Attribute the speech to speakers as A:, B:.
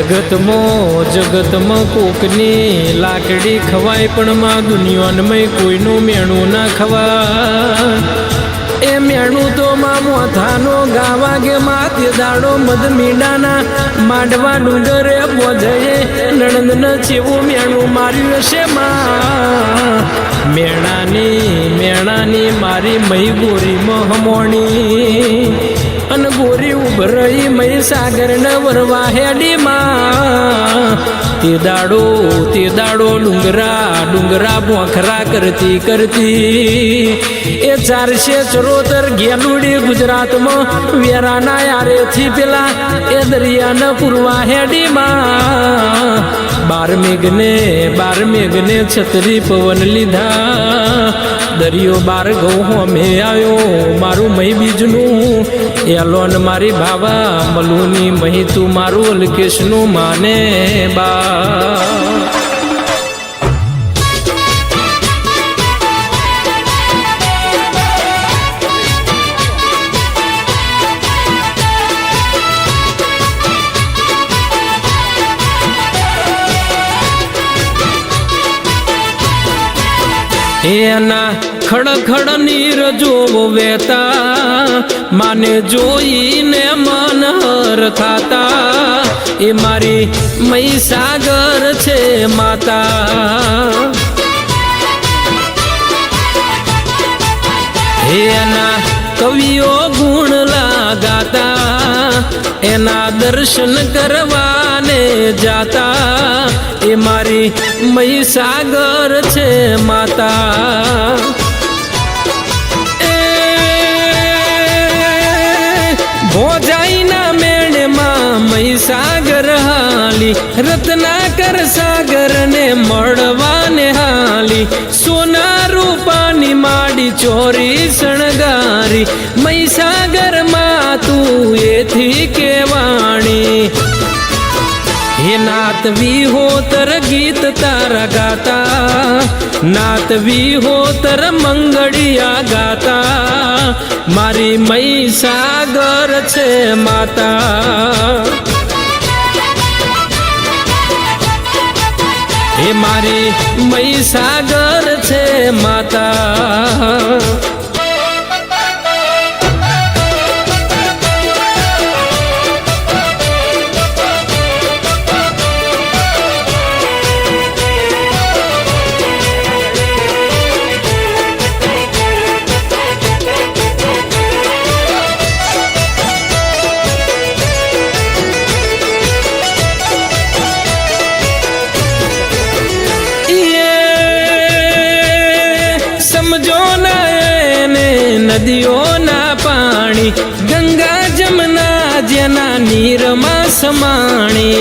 A: जगत में कोकनी लाकड़ी खवाय पण मां दुनियान में कोईनु मेणु ना खवाय ए मेणु तो मां मोथानो गावागे माते दाड़ो मद मीडाना माडवा डूंगरे बोझे नणंद न चेवो मेणु मार्यो छे मां मेणानी मारी मई गोरी महमोणी अन गोरी उभरई मई सागर न वरवा हेडी मां ते दाड़ो डूंगरा बोखरा करती ए 474 गेलुड़ी गुजरात में वेराना यारे थी पेला ए दरिया न पुरवा हेडी मां 12 मेघने छतरी पवन लीधा दरियो 12 गौ में आयो मारू मई बीजनु एलोन मारी भावा मलूनी मही तू मारू अलकेशनु माने बा एना खड़ नीर जो वेता माने जोई ने मन हर थाता ए मारी मई सागर छे माता एना कवियो गुण लगाता एना दर्शन करवाने जाता ए मारी मई सागर छे माता भोजाई ना मेणे मां मई सागर हाली रत्नाकर सागर ने मड़वाने हाली सोना रूपानी माड़ी चोरी शणगारी मई सागर मां तू एथी केवाणी हे नात भी हो तर गीत तारा गाता नात भी हो तर मंगड़िया गाता मारी मई सागर छे माता हे मारी मई सागर छे माता नदियों ना पानी गंगा जमुना जना नीर में समाणी